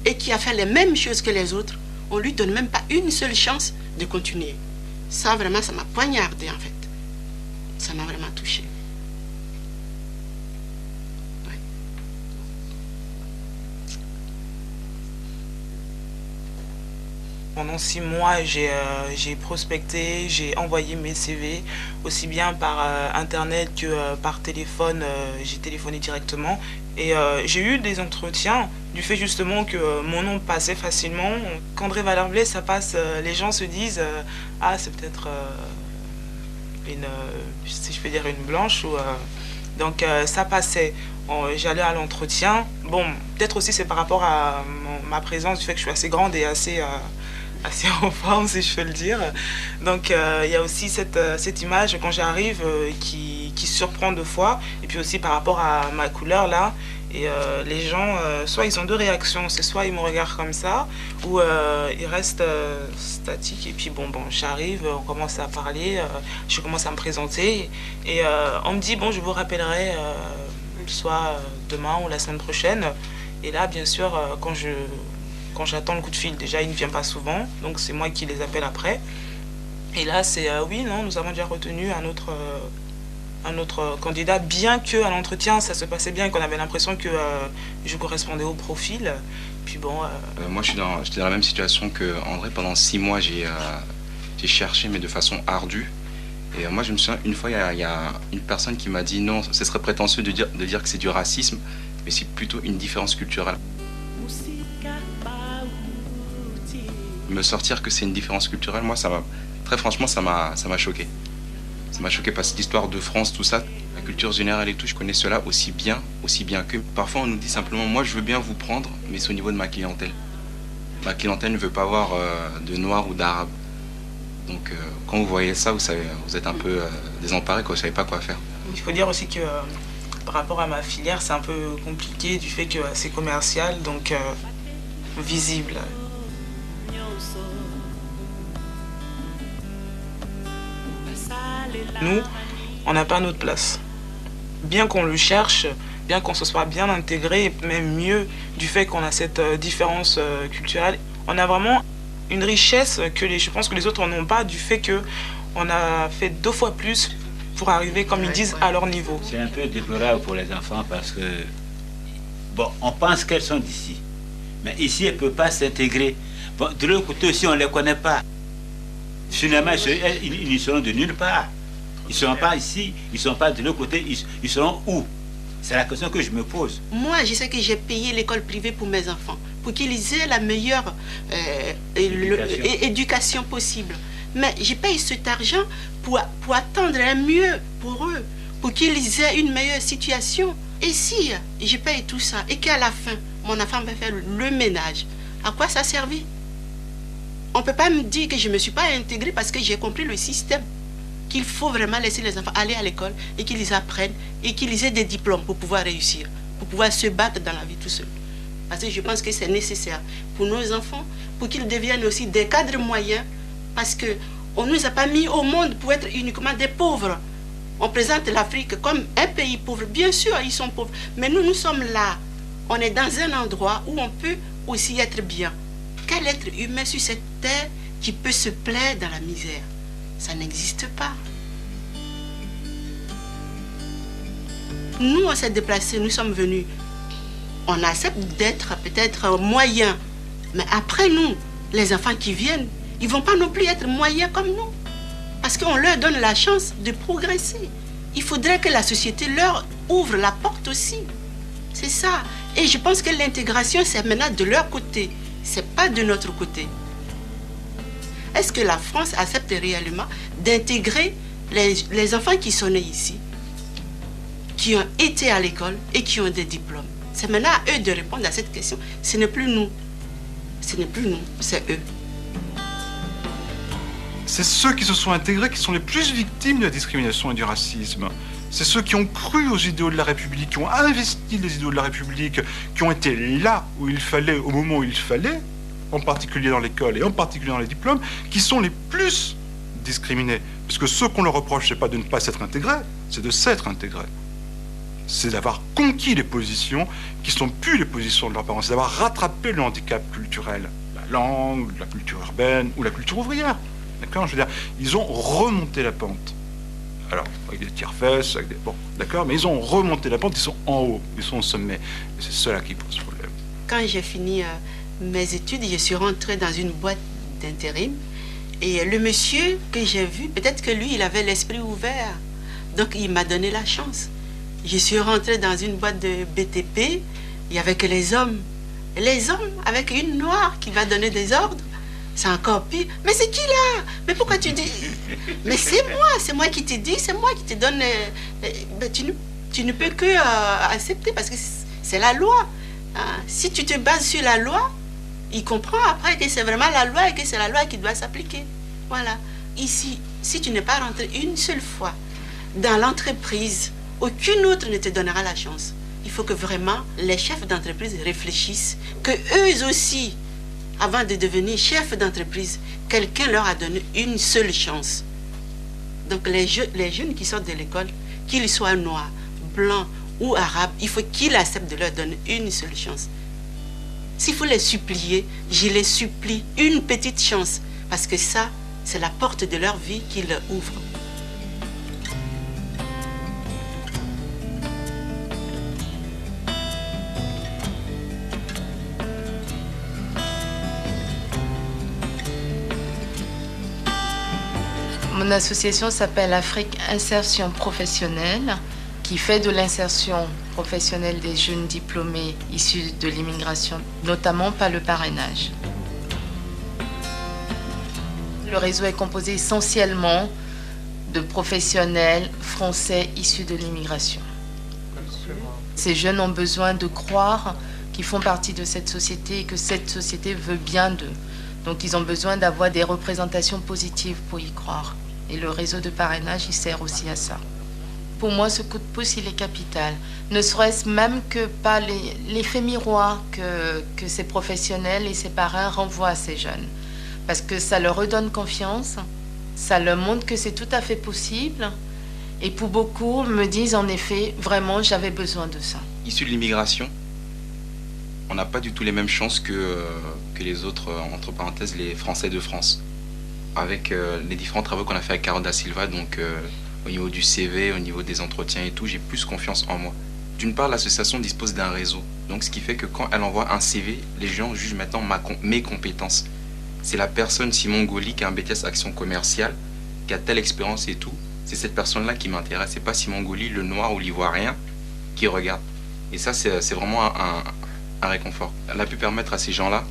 S23: et qui a fait les mêmes choses que les autres, on lui donne même pas une seule chance de continuer. Ça, vraiment, ça m'a poignardé, en fait. Ça m'a vraiment touché. Ouais.
S3: Pendant 6 mois, j'ai prospecté, j'ai envoyé mes CV, aussi bien par Internet que par téléphone. J'ai téléphoné directement. Et j'ai eu des entretiens du fait justement que mon nom passait facilement. Qu'André Valère-Blay, ça passe, les gens se disent ah, c'est peut-être une, si je peux dire, une blanche. Donc ça passait. J'allais à l'entretien. Bon, peut-être aussi c'est par rapport à ma présence, du fait que je suis assez grande et assez en forme, si je peux le dire. Donc il y a aussi cette image quand j'arrive qui surprend deux fois. Et puis aussi par rapport à ma couleur là. Et les gens, soit ils ont deux réactions, c'est soit ils me regardent comme ça, ou ils restent statiques. Et puis bon, j'arrive, on commence à parler, je commence à me présenter. Et on me dit, bon, je vous rappellerai soit demain ou la semaine prochaine. Et là, bien sûr, quand j'attends le coup de fil, déjà, il ne vient pas souvent. Donc c'est moi qui les appelle après. Et là, c'est, oui, non, nous avons déjà retenu un autre candidat, bien qu'à l'entretien ça se passait bien, qu'on avait l'impression que je correspondais au profil. Puis bon.
S4: Moi j'étais dans la même situation que André. Pendant 6 mois j'ai cherché, mais de façon ardue. Et moi je me souviens, une fois il y a une personne qui m'a dit non, ce serait prétentieux de dire que c'est du racisme, mais c'est plutôt une différence culturelle. Me sortir que c'est une différence culturelle, moi très franchement ça m'a choqué. Ça m'a choqué parce que l'histoire de France, tout ça, la culture générale et tout, je connais cela aussi bien que... Parfois, on nous dit simplement, moi, je veux bien vous prendre, mais c'est au niveau de ma clientèle. Ma clientèle ne veut pas avoir de noirs ou d'arabes. Donc, quand vous voyez ça, vous êtes un peu désemparé, vous ne savez pas quoi faire.
S3: Il faut dire aussi que par rapport à ma filière, c'est un peu compliqué du fait que c'est commercial, donc visible. Nous, on n'a pas notre place. Bien qu'on le cherche, bien qu'on se soit bien intégré, même mieux du fait qu'on a cette différence culturelle, on a vraiment une richesse que je pense que les autres n'ont pas, du fait qu'on a fait 2 fois plus pour arriver, comme ils disent, à leur niveau.
S22: C'est un peu déplorable pour les enfants parce que, bon, on pense qu'elles sont d'ici, mais ici, elles ne peuvent pas s'intégrer. Bon, de l'autre côté aussi, on ne les connaît pas. Finalement, ils seront de nulle part. Ils ne seront pas ici, ils ne seront pas de l'autre côté, ils seront où? C'est la question que je me pose.
S23: Moi, je sais que j'ai payé l'école privée pour mes enfants, pour qu'ils aient la meilleure éducation possible. Mais je paye cet argent pour attendre un mieux pour eux, pour qu'ils aient une meilleure situation. Et si je paye tout ça et qu'à la fin, mon enfant va faire le ménage, à quoi ça servit? On ne peut pas me dire que je ne me suis pas intégrée parce que j'ai compris le système. Qu'il faut vraiment laisser les enfants aller à l'école et qu'ils apprennent et qu'ils aient des diplômes pour pouvoir réussir, pour pouvoir se battre dans la vie tout seul. Parce que je pense que c'est nécessaire pour nos enfants, pour qu'ils deviennent aussi des cadres moyens, parce qu'on ne nous a pas mis au monde pour être uniquement des pauvres. On présente l'Afrique comme un pays pauvre. Bien sûr, ils sont pauvres, mais nous sommes là. On est dans un endroit où on peut aussi être bien. Quel être humain sur cette terre qui peut se plaire dans la misère? Ça n'existe pas. Nous, on s'est déplacés, nous sommes venus. On accepte d'être peut-être moyens. Mais après nous, les enfants qui viennent, ils ne vont pas non plus être moyens comme nous. Parce qu'on leur donne la chance de progresser. Il faudrait que la société leur ouvre la porte aussi. C'est ça. Et je pense que l'intégration, c'est maintenant de leur côté. Ce n'est pas de notre côté. Est-ce que la France accepte réellement d'intégrer les enfants qui sont nés ici, qui ont été à l'école et qui ont des diplômes? C'est maintenant à eux de répondre à cette question. Ce n'est plus nous. Ce n'est plus nous, c'est eux.
S12: C'est ceux qui se sont intégrés qui sont les plus victimes de la discrimination et du racisme. C'est ceux qui ont cru aux idéaux de la République, qui ont investi les idéaux de la République, qui ont été là où il fallait, au moment où il fallait, en particulier dans l'école et en particulier dans les diplômes, qui sont les plus discriminés. Parce que ce qu'on leur reproche, c'est pas de ne pas s'être intégrés, c'est de s'être intégrés. c'est d'avoir conquis les positions qui ne sont plus les positions de leurs parents, c'est d'avoir rattrapé le handicap culturel, la langue, la culture urbaine ou la culture ouvrière. D'accord ? Je veux dire, ils ont remonté la pente. Alors, avec des tire-fesses, avec des... Bon, d'accord, mais ils ont remonté la pente, ils sont en haut, ils sont au sommet. Et c'est cela qui pose problème.
S23: Quand j'ai fini mes études, je suis rentrée dans une boîte d'intérim. Et le monsieur que j'ai vu, peut-être que lui, il avait l'esprit ouvert. Donc, il m'a donné la chance. Je suis rentrée dans une boîte de BTP, il n'y avait que les hommes. Et les hommes, avec une noire qui va donner des ordres, c'est encore pire. Mais c'est qui là? Mais pourquoi tu dis? Mais c'est moi qui te dis, c'est moi qui te donne... Ben, tu ne peux que accepter parce que c'est la loi. Hein? Si tu te bases sur la loi, il comprend après que c'est vraiment la loi et que c'est la loi qui doit s'appliquer. Voilà. Ici, si tu n'es pas rentré une seule fois dans l'entreprise, aucune autre ne te donnera la chance. Il faut que vraiment les chefs d'entreprise réfléchissent, que eux aussi, avant de devenir chefs d'entreprise, quelqu'un leur a donné une seule chance. Donc les jeunes qui sortent de l'école, qu'ils soient noirs, blancs ou arabes, il faut qu'ils acceptent de leur donner une seule chance. S'il faut les supplier, je les supplie, une petite chance, parce que ça, c'est la porte de leur vie qu'ils ouvrent.
S5: Mon association s'appelle Afrique Insertion Professionnelle, qui fait de l'insertion professionnelle des jeunes diplômés issus de l'immigration, notamment par le parrainage. Le réseau est composé essentiellement de professionnels français issus de l'immigration. Ces jeunes ont besoin de croire qu'ils font partie de cette société et que cette société veut bien d'eux. Donc ils ont besoin d'avoir des représentations positives pour y croire. Et le réseau de parrainage, il sert aussi à ça. Pour moi, ce coup de pouce, il est capital. Ne serait-ce même que par l'effet miroir que ces professionnels et ces parrains renvoient à ces jeunes. Parce que ça leur redonne confiance, ça leur montre que c'est tout à fait possible. Et pour beaucoup, me disent en effet, vraiment, j'avais besoin de ça.
S4: Issus de l'immigration, on n'a pas du tout les mêmes chances que les autres, entre parenthèses, les Français de France. Avec les différents travaux qu'on a fait avec Carole da Silva, donc au niveau du CV, au niveau des entretiens et tout, j'ai plus confiance en moi. D'une part, l'association dispose d'un réseau, donc ce qui fait que quand elle envoie un CV, les gens jugent maintenant mes compétences. C'est la personne Simon Goli qui a un BTS Action Commerciale, qui a telle expérience et tout, c'est cette personne-là qui m'intéresse, c'est pas Simon Goli, le noir ou l'ivoirien, qui regarde. Et ça, c'est vraiment un réconfort. Elle a pu permettre à ces gens-là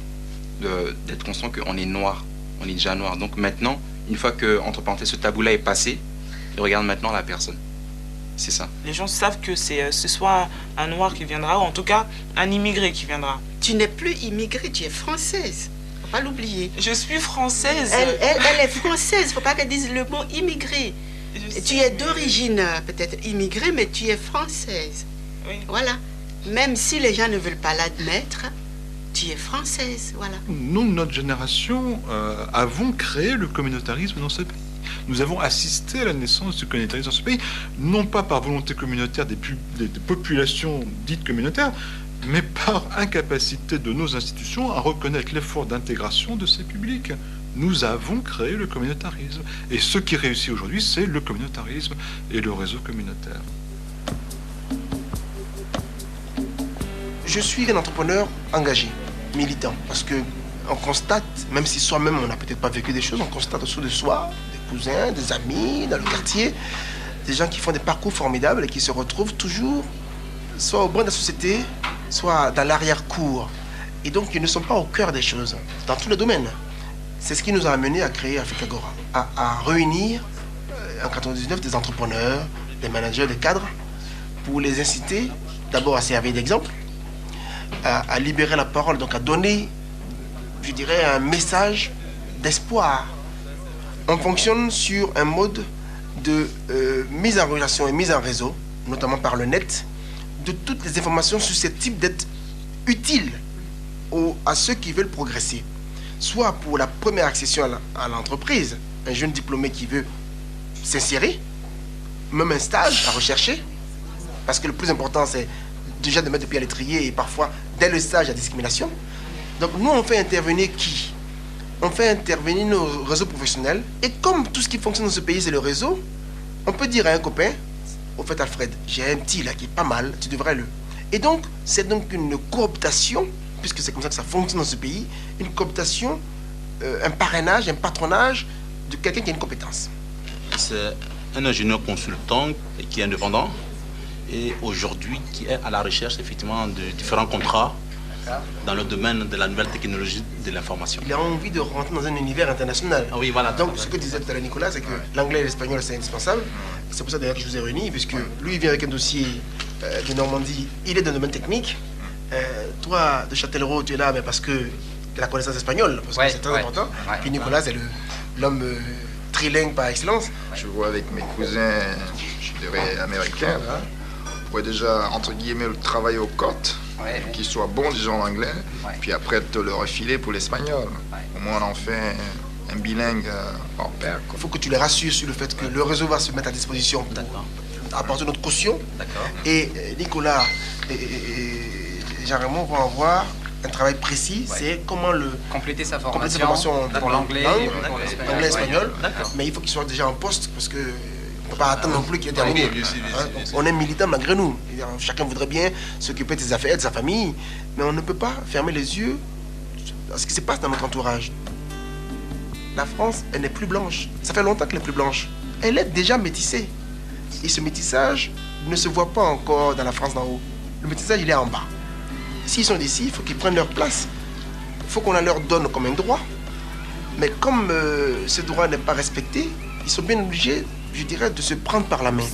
S4: d'être conscients qu'on est noir. On est déjà noir. Donc maintenant, une fois que, entre parenthèses, ce tabou-là est passé, ils regardent maintenant la personne. C'est ça.
S3: Les gens savent que ce soit un noir qui viendra, ou en tout cas, un immigré qui viendra.
S23: Tu n'es plus immigrée, tu es française. Faut pas l'oublier.
S3: Je suis française.
S23: Elle est française. Faut pas qu'elle dise le mot immigré. Tu es d'origine peut-être immigrée, mais tu es française.
S3: Oui.
S23: Voilà. Même si les gens ne veulent pas l'admettre, tu es française, voilà.
S12: Nous, notre génération, avons créé le communautarisme dans ce pays. Nous avons assisté à la naissance du communautarisme dans ce pays, non pas par volonté communautaire des populations dites communautaires, mais par incapacité de nos institutions à reconnaître l'effort d'intégration de ces publics. Nous avons créé le communautarisme. Et ce qui réussit aujourd'hui, c'est le communautarisme et le réseau communautaire.
S6: Je suis un entrepreneur engagé, militant, parce que on constate, même si soi-même on n'a peut-être pas vécu des choses, on constate autour de soi des cousins, des amis, dans le quartier, des gens qui font des parcours formidables et qui se retrouvent toujours soit au bord de la société, soit dans l'arrière-cour. Et donc ils ne sont pas au cœur des choses, dans tous les domaines. C'est ce qui nous a amené à créer Africagora, à réunir en 1999 des entrepreneurs, des managers, des cadres, pour les inciter d'abord à servir d'exemple, à libérer la parole, donc à donner, je dirais, un message d'espoir. On fonctionne sur un mode de mise en relation et mise en réseau, notamment par le net, de toutes les informations susceptibles d'être utiles à ceux qui veulent progresser. Soit pour la première accession à l'entreprise, un jeune diplômé qui veut s'insérer, même un stage à rechercher, Parce que le plus important, c'est déjà de mettre le pied à l'étrier et parfois, dès le stage, la discrimination. Donc nous, on fait intervenir qui? On fait intervenir nos réseaux professionnels. Et comme tout ce qui fonctionne dans ce pays, c'est le réseau, on peut dire à un copain, au fait Alfred, j'ai un petit là qui est pas mal, tu devrais le... Et donc, c'est donc une cooptation, puisque c'est comme ça que ça fonctionne dans ce pays, une cooptation, un parrainage, un patronage de quelqu'un qui a une compétence.
S9: C'est un ingénieur consultant qui est indépendant et aujourd'hui qui est à la recherche effectivement de différents contrats dans le domaine de la nouvelle technologie de l'information.
S6: Il a envie de rentrer dans un univers international.
S9: Ah oui, voilà.
S6: Donc, ce que disait tout à l'heure Nicolas, c'est que l'anglais et l'espagnol, c'est indispensable. C'est pour ça d'ailleurs que je vous ai réunis, puisque lui, il vient avec un dossier de Normandie, il est dans le domaine technique. Toi, de Châtellerault, tu es là mais parce que la connaissance espagnole, parce que c'est très important. Puis Nicolas, c'est l'homme trilingue par excellence.
S10: Je vois avec mes cousins, je dirais américains, là, on pourrait déjà, entre guillemets, le travailler aux côtes, qu'ils soient bons déjà en anglais, puis après te le refiler pour l'espagnol. Au moins, on en fait un bilingue hors pair.
S6: Il faut que tu les rassures sur le fait que le réseau va se mettre à disposition pour apporter notre caution. Et Nicolas et Jean-Raymond vont avoir un travail précis, c'est comment
S11: compléter sa formation
S6: pour l'anglais et espagnol. Mais il faut qu'il soit déjà en poste parce que on ne peut pas attendre non plus qu'il ait terminé. On est militant malgré nous. Chacun voudrait bien s'occuper de ses affaires, de sa famille, mais on ne peut pas fermer les yeux à ce qui se passe dans notre entourage. La France, elle n'est plus blanche. Ça fait longtemps qu'elle n'est plus blanche. Elle est déjà métissée. Et ce métissage ne se voit pas encore dans la France d'en haut. Le métissage, il est en bas. S'ils sont d'ici, il faut qu'ils prennent leur place. Il faut qu'on leur donne comme un droit. Mais comme ce droit n'est pas respecté, ils sont bien obligés, je dirais, de se prendre par la main.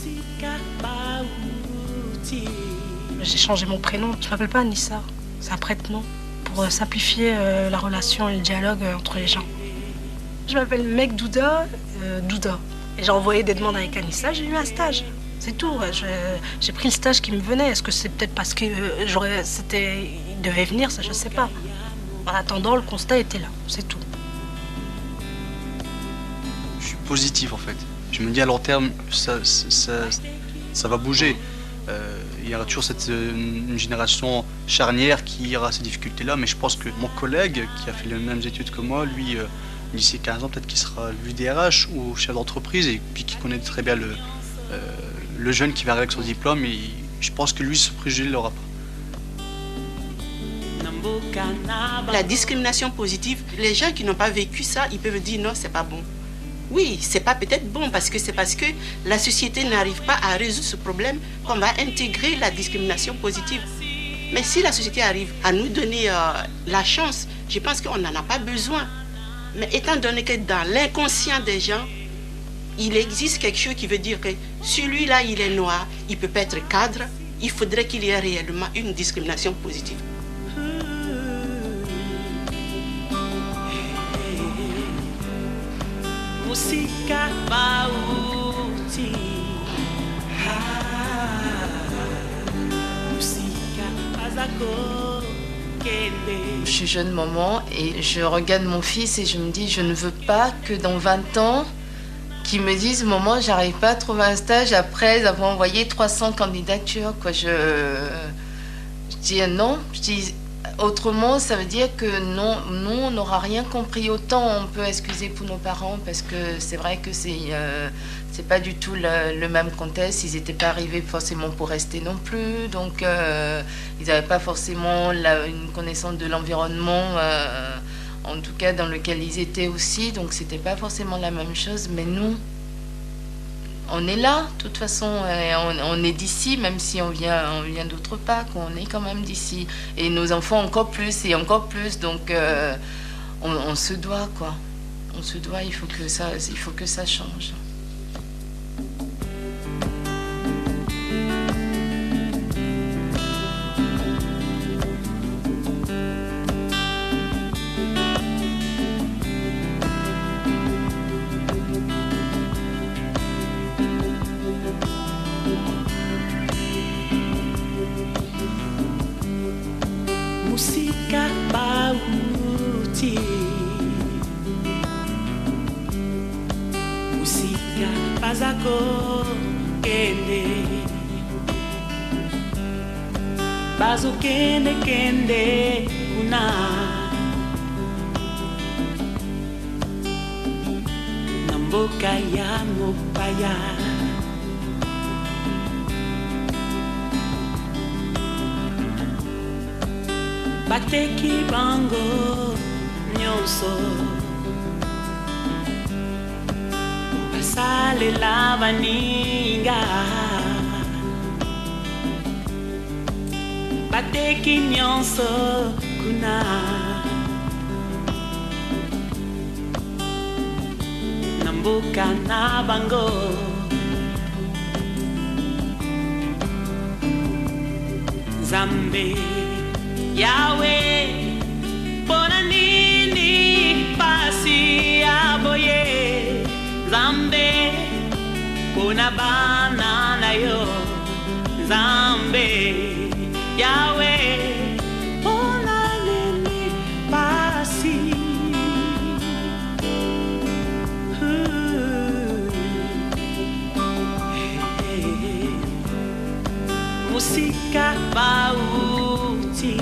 S1: J'ai changé mon prénom. Je ne m'appelle pas Anissa. C'est un prête-nom pour simplifier la relation et le dialogue entre les gens. Je m'appelle Meg Douda, Douda. Et j'ai envoyé des demandes avec Anissa, j'ai eu un stage. C'est tout. J'ai pris le stage qui me venait. Est-ce que c'est peut-être parce que il devait venir, ça je ne sais pas. En attendant, le constat était là. C'est tout.
S15: Je suis positif en fait. Je me dis à long terme, ça va bouger. Il y aura toujours une génération charnière qui aura ces difficultés-là, mais je pense que mon collègue qui a fait les mêmes études que moi, lui, d'ici 15 ans, peut-être qu'il sera lui DRH ou chef d'entreprise et puis qui connaît très bien le jeune qui va arriver avec son diplôme, et je pense que lui, ce préjugé ne l'aura pas.
S23: La discrimination positive, les gens qui n'ont pas vécu ça, ils peuvent dire non, c'est pas bon. Oui, c'est pas peut-être bon parce que la société n'arrive pas à résoudre ce problème qu'on va intégrer la discrimination positive. Mais si la société arrive à nous donner la chance, je pense qu'on n'en a pas besoin. Mais étant donné que dans l'inconscient des gens, il existe quelque chose qui veut dire que celui-là, il est noir, il peut pas être cadre, il faudrait qu'il y ait réellement une discrimination positive.
S5: Je suis jeune maman et je regarde mon fils et je me dis, je ne veux pas que dans 20 ans, qu'ils me disent, maman, j'arrive pas à trouver un stage après avoir envoyé 300 candidatures. Quoi. Je dis non. Je dis, autrement, ça veut dire que non, on n'aura rien compris. Autant on peut excuser pour nos parents parce que c'est vrai que c'est pas du tout le même contexte. Ils n'étaient pas arrivés forcément pour rester non plus. Donc, ils n'avaient pas forcément une connaissance de l'environnement, en tout cas dans lequel ils étaient aussi. Donc, c'était pas forcément la même chose. Mais nous, on est là, de toute façon. On est d'ici, même si on vient d'autre part. On est quand même d'ici. Et nos enfants encore plus et encore plus. Donc, on se doit, quoi. On se doit, il faut que ça change.
S2: bazo kende kende kuna namboka ya mopaya bateki bango nyonso basalela baninga bateki nyonso kuna namboka na bango Nzambe Yahweh pona nini pasi aboye Nzambe pona bana na yo Nzambe Yahweh pona nini pasi musika bauti